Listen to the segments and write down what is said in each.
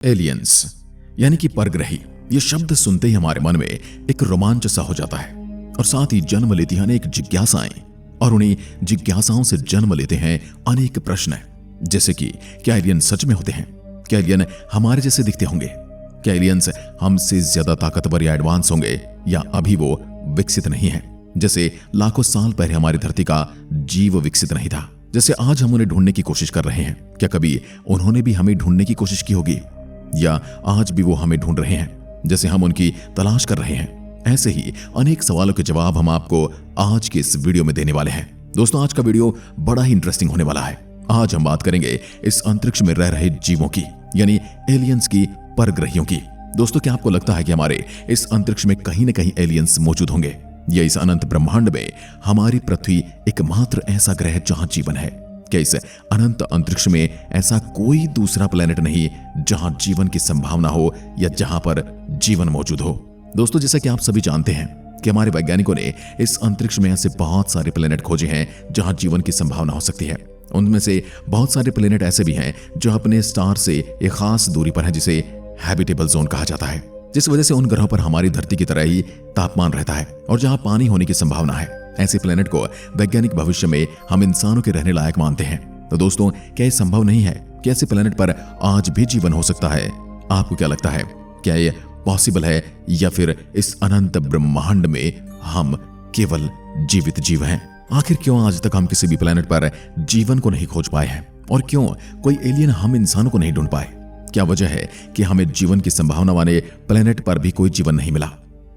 Aliens यानी कि परग्रही, ये शब्द सुनते ही हमारे मन में एक रोमांच सा हो जाता है और साथ ही जन्म लेती हैं अनेक जिज्ञासाएं, और उन्हीं जिज्ञासाओं से जन्म लेते हैं अनेक प्रश्न, जैसे कि क्या एलियन सच में होते हैं? क्या एलियन हमारे जैसे दिखते होंगे? क्या एलियंस हमसे ज्यादा ताकतवर या एडवांस होंगे, या अभी वो विकसित नहीं है जैसे लाखों साल पहले हमारी धरती का जीव विकसित नहीं था? जैसे आज हम उन्हें ढूंढने की कोशिश कर रहे हैं, क्या कभी उन्होंने भी हमें ढूंढने की कोशिश की होगी, या आज भी वो हमें ढूंढ रहे हैं जैसे हम उनकी तलाश कर रहे हैं? ऐसे ही अनेक सवालों के जवाब हम आपको आज के इस वीडियो में देने वाले हैं। दोस्तों, आज का वीडियो बड़ा ही इंटरेस्टिंग होने वाला है। आज हम बात करेंगे इस अंतरिक्ष में रह रहे जीवों की, यानी एलियंस की, परग्रहियों की। दोस्तों, क्या आपको लगता है कि हमारे इस अंतरिक्ष में कहीं न कहीं एलियंस मौजूद होंगे, या इस अनंत ब्रह्मांड में हमारी पृथ्वी एकमात्र ऐसा ग्रह जहां जीवन है? क्या इस अनंत अंतरिक्ष में ऐसा कोई दूसरा प्लेनेट नहीं जहां जीवन की संभावना हो, या जहां पर जीवन मौजूद हो? दोस्तों, जैसा कि आप सभी जानते हैं कि हमारे वैज्ञानिकों ने इस अंतरिक्ष में ऐसे बहुत सारे प्लेनेट खोजे हैं जहां जीवन की संभावना हो सकती है। उनमें से बहुत सारे प्लेनेट ऐसे भी हैं जो अपने स्टार से एक खास दूरी पर हैं, जिसे हैबिटेबल जोन कहा जाता है, जिस वजह से उन ग्रहों पर हमारी धरती की तरह ही तापमान रहता है और जहां पानी होने की संभावना है। ऐसे प्लेनेट को वैज्ञानिक भविष्य में हम इंसानों के रहने लायक मानते हैं। तो दोस्तों, क्या ये संभव नहीं है कि ऐसे प्लेनेट पर आज भी जीवन हो सकता है? आपको क्या लगता है, क्या ये पॉसिबल है, या फिर इस अनंत ब्रह्मांड में हम केवल जीवित जीव हैं? आखिर क्यों आज तक हम किसी भी प्लेनेट पर जीवन को नहीं खोज पाए हैं, और क्यों कोई एलियन हम इंसानों को नहीं ढूंढ पाए? क्या वजह है कि हमें जीवन की संभावना वाले प्लेनेट पर भी कोई जीवन नहीं मिला?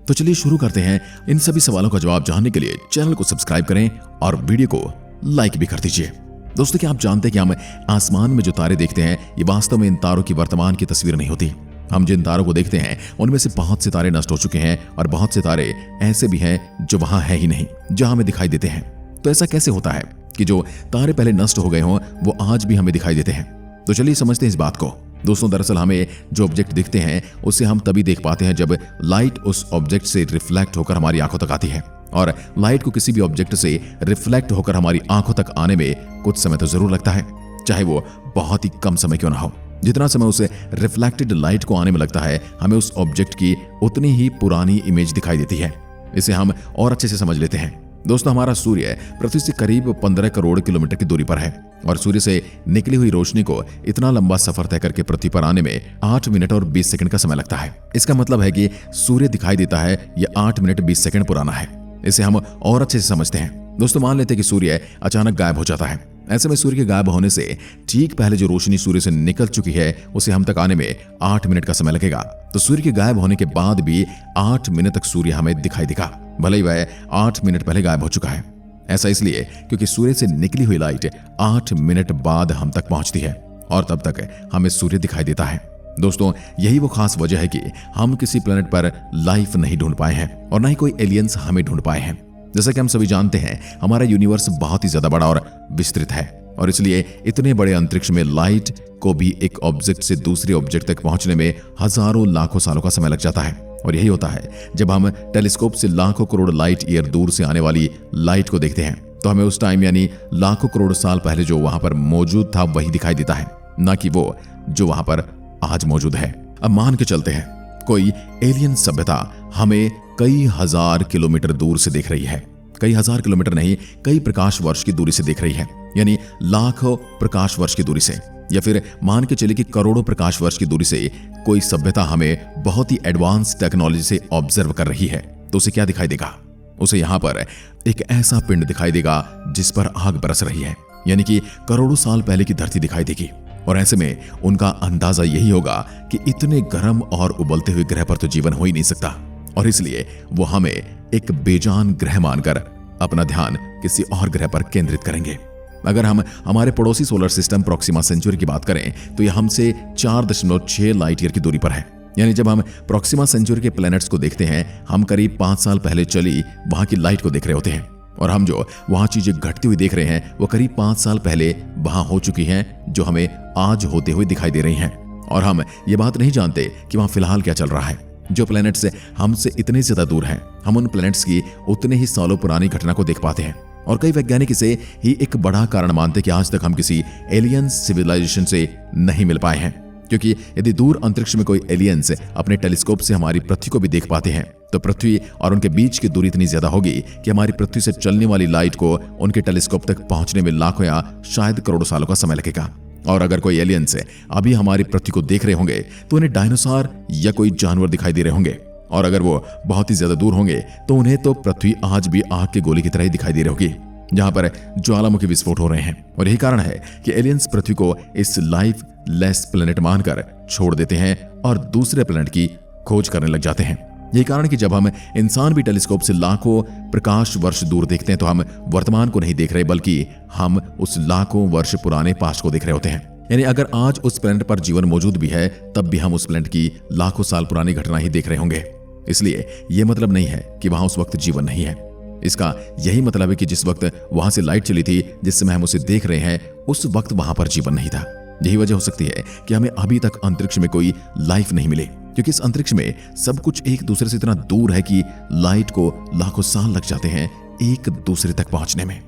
तो चलिए शुरू करते हैं। इन सभी सवालों का जवाब जानने के लिए चैनल को सब्सक्राइब करें और वीडियो को लाइक भी कर दीजिए। दोस्तों, क्या आप जानते हैं कि हम आसमान में जो तारे देखते हैं, ये वास्तव में इन तारों की वर्तमान की तस्वीर नहीं होती। हम जिन तारों को देखते हैं उनमें से बहुत से तारे नष्ट हो चुके हैं, और बहुत से तारे ऐसे भी हैं जो वहां है ही नहीं, जहां हमें दिखाई देते हैं। तो ऐसा कैसे होता है कि जो तारे पहले नष्ट हो गए हों वो आज भी हमें दिखाई देते हैं? तो चलिए समझते हैं इस बात को। दोस्तों, दरअसल हमें जो ऑब्जेक्ट दिखते हैं उसे हम तभी देख पाते हैं जब लाइट उस ऑब्जेक्ट से रिफ्लेक्ट होकर हमारी आंखों तक आती है, और लाइट को किसी भी ऑब्जेक्ट से रिफ्लेक्ट होकर हमारी आंखों तक आने में कुछ समय तो जरूर लगता है, चाहे वो बहुत ही कम समय क्यों ना हो। जितना समय उसे रिफ्लेक्टेड लाइट को आने में लगता है, हमें उस ऑब्जेक्ट की उतनी ही पुरानी इमेज दिखाई देती है। इसे हम और अच्छे से समझ लेते हैं। दोस्तों, हमारा सूर्य पृथ्वी से करीब 15 करोड़ किलोमीटर की दूरी पर है, और सूर्य से निकली हुई रोशनी को इतना लंबा सफर तय करके पृथ्वी पर आने में 8 मिनट और 20 सेकंड का समय लगता है। इसका मतलब है कि सूर्य दिखाई देता है यह 8 मिनट 20 सेकंड पुराना है। इसे हम और अच्छे से समझते हैं। दोस्तों, मान लेते हैं कि सूर्य अचानक गायब हो जाता है। ऐसे में सूर्य के गायब होने से ठीक पहले जो रोशनी सूर्य से निकल चुकी है उसे हम तक आने में 8 मिनट का समय लगेगा। तो सूर्य के गायब होने के बाद भी 8 मिनट तक सूर्य हमें दिखाई देगा, भले ही वह 8 मिनट पहले गायब हो चुका है। ऐसा इसलिए क्योंकि सूर्य से निकली हुई लाइट 8 मिनट बाद हम तक पहुंचती है, और तब तक हमें सूर्य दिखाई देता है। दोस्तों, यही वो खास वजह है कि हम किसी प्लेनेट पर लाइफ नहीं ढूंढ पाए हैं, और ना ही कोई एलियंस हमें ढूंढ पाए हैं। जैसा कि हम सभी जानते हैं, हमारा यूनिवर्स बहुत ही ज्यादा बड़ा और विस्तृत है, और इसलिए इतने बड़े अंतरिक्ष में लाइट को भी एक ऑब्जेक्ट से दूसरे ऑब्जेक्ट तक पहुंचने में हजारों लाखों सालों का समय लग जाता है। और यही होता है जब हम टेलीस्कोप से लाखों करोड़ लाइट ईयर दूर से आने वाली लाइट को देखते हैं, तो हमें उस टाइम यानी लाखों करोड़ साल पहले जो वहां पर मौजूद था वही दिखाई देता है, ना कि वो जो वहां पर आज मौजूद है। अब मान के चलते हैं कोई एलियन सभ्यता हमें कई हजार किलोमीटर दूर से देख रही है, कई हजार किलोमीटर नहीं, कई प्रकाश वर्ष की दूरी से देख रही है, यानी लाखों प्रकाश वर्ष की दूरी से, या फिर मान के चले कि करोड़ों प्रकाश वर्ष की दूरी से कोई सभ्यता हमें बहुत ही एडवांस टेक्नोलॉजी से ऑब्जर्व कर रही है। तो उसे क्या दिखाई देगा? उसे यहां पर एक ऐसा पिंड दिखाई देगा जिस पर आग बरस रही है, यानी कि करोड़ों साल पहले की धरती दिखाई देगी। और ऐसे में उनका अंदाजा यही होगा कि इतने गर्म और उबलते हुए ग्रह पर तो जीवन हो ही नहीं सकता, और इसलिए वो हमें एक बेजान ग्रह मानकर अपना ध्यान किसी और ग्रह पर केंद्रित करेंगे। अगर हम हमारे पड़ोसी सोलर सिस्टम प्रोक्सिमा सेंचुरी की बात करें तो यह हमसे 4.6 लाइट ईयर की दूरी पर है। यानी जब हम प्रोक्सिमा सेंचुरी के प्लैनेट्स को देखते हैं, हम करीब 5 साल पहले चली वहां की लाइट को देख रहे होते हैं, और हम जो वहां चीजें घटती हुई देख रहे हैं वो करीब 5 साल पहले वहां हो चुकी हैं, जो हमें आज होते हुए दिखाई दे रही हैं। और हम ये बात नहीं जानते कि वहां फिलहाल क्या चल रहा है। जो प्लैनेट्स हमसे इतने ज्यादा दूर हैं, हम उन प्लैनेट्स की उतने ही सालों पुरानी घटना को देख पाते हैं, और कई वैज्ञानिक इसे ही एक बड़ा कारण मानते कि आज तक हम किसी एलियन सिविलाइजेशन से नहीं मिल पाए हैं, क्योंकि यदि दूर अंतरिक्ष में कोई एलियंस अपने टेलीस्कोप से हमारी पृथ्वी को भी देख पाते हैं तो पृथ्वी और उनके बीच की दूरी इतनी ज्यादा होगी कि हमारी पृथ्वी से चलने वाली लाइट को उनके टेलीस्कोप तक पहुंचने में लाखों या शायद करोड़ों सालों का समय लगेगा। और अगर कोई एलियंस अभी हमारी पृथ्वी को देख रहे होंगे तो उन्हें डायनासोर या कोई जानवर दिखाई दे रहे होंगे, और अगर वो बहुत ही ज्यादा दूर होंगे तो उन्हें तो पृथ्वी आज भी आग के गोले की तरह ही दिखाई दे रही होगी जहां पर ज्वालामुखी विस्फोट हो रहे हैं। और यही कारण है कि एलियंस पृथ्वी को इस लाइफ लेस प्लेनेट मानकर छोड़ देते हैं और दूसरे प्लेनेट की खोज करने लग जाते हैं। यही कारण कि जब हम इंसान भी टेलीस्कोप से लाखों प्रकाश वर्ष दूर देखते हैं तो हम वर्तमान को नहीं देख रहे बल्कि हम उस लाखों वर्ष पुराने पास्ट को देख रहे होते हैं। यानी अगर आज उस प्लेनेट पर जीवन मौजूद भी है तब भी हम उस प्लेनेट की लाखों साल पुरानी घटना ही देख रहे होंगे। इसलिए यह मतलब नहीं है कि वहां उस वक्त जीवन नहीं है। इसका यही मतलब है कि जिस वक्त वहां से लाइट चली थी जिस समय हम उसे देख रहे हैं उस वक्त वहां पर जीवन नहीं था। यही वजह हो सकती है कि हमें अभी तक अंतरिक्ष में कोई लाइफ नहीं मिली, क्योंकि इस अंतरिक्ष में सब कुछ एक दूसरे से इतना दूर है कि लाइट को लाखों साल लग जाते हैं एक दूसरे तक पहुंचने में।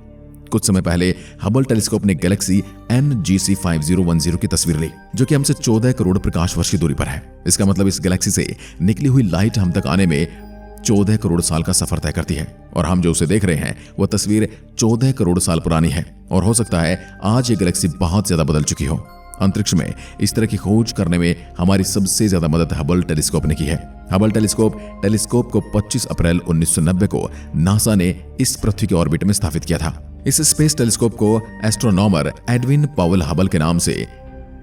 कुछ समय पहले हबल टेलीस्कोप ने गैलेक्सी NGC 5010 की तस्वीर ली जो कि हमसे 14 करोड़ प्रकाश वर्ष की दूरी पर है। इसका मतलब इस गैलेक्सी से निकली हुई लाइट हम तक आने में 14 करोड़ साल का सफर तय करती है, और हम जो उसे देख रहे हैं वह तस्वीर 14 करोड़ साल पुरानी है। और हो सकता है आज ये गैलेक्सी बहुत ज्यादा बदल चुकी हो। अंतरिक्ष में इस तरह की खोज करने में हमारी सबसे ज्यादा मदद हबल टेलीस्कोप ने की है। हबल टेलीस्कोप को 25 अप्रैल 1990 को नासा ने इस पृथ्वी के ऑर्बिट में स्थापित किया था। इस स्पेस टेलीस्कोप को एस्ट्रोनॉमर एडविन पावेल हबल के नाम से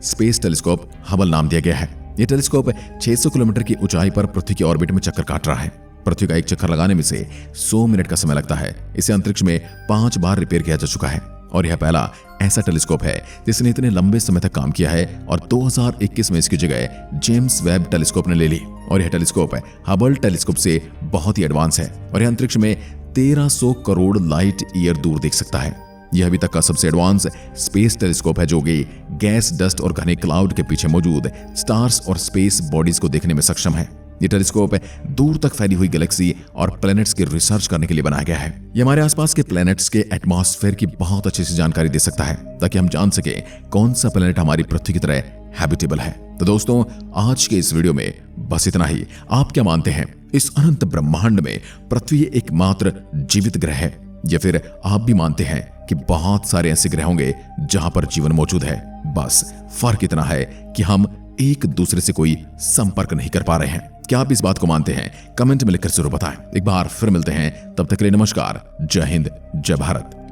स्पेस टेलीस्कोप हबल नाम दिया गया है। यह टेलीस्कोप 600 किलोमीटर की ऊंचाई पर पृथ्वी के ऑर्बिट में चक्कर काट रहा है। पृथ्वी का एक चक्कर लगाने में से 100 मिनट का समय लगता है। इसे अंतरिक्ष में 5 बार रिपेयर किया जा चुका है और यह पहला ऐसा टेलीस्कोप है जिसने इतने लंबे समय तक काम किया है। और 2021 में इसकी जगह जेम्स वेब टेलीस्कोप ने ले ली। और यह टेलीस्कोप हबल टेलीस्कोप से बहुत ही एडवांस है और यह अंतरिक्ष में 1300 करोड़ लाइट ईयर दूर देख सकता है। यह अभी तक का सबसे एडवांस स्पेस टेलीस्कोप है जो कि गैस, डस्ट और घने क्लाउड के पीछे मौजूद स्टार्स और स्पेस बॉडीज को देखने में सक्षम है। ये टेलीस्कोप दूर तक फैली हुई गैलेक्सी और प्लैनेट्स की रिसर्च करने के लिए बनाया गया है। ये हमारे आसपास के प्लैनेट्स के एटमॉस्फेयर की बहुत अच्छी सी जानकारी दे सकता है ताकि हम जान सके कौन सा प्लैनेट हमारी पृथ्वी की तरह हैबिटेबल है। तो दोस्तों, आज के इस वीडियो में बस इतना ही। आप क्या मानते हैं, इस अनंत ब्रह्मांड में पृथ्वी एकमात्र जीवित ग्रह है, या फिर आप भी मानते हैं कि बहुत सारे ऐसे ग्रह होंगे जहां पर जीवन मौजूद है, बस फर्क इतना है कि हम एक दूसरे से कोई संपर्क नहीं कर पा रहे हैं? क्या आप इस बात को मानते हैं? कमेंट में लिखकर जरूर बताएं। एक बार फिर मिलते हैं, तब तक के लिए नमस्कार, जय हिंद, जय भारत।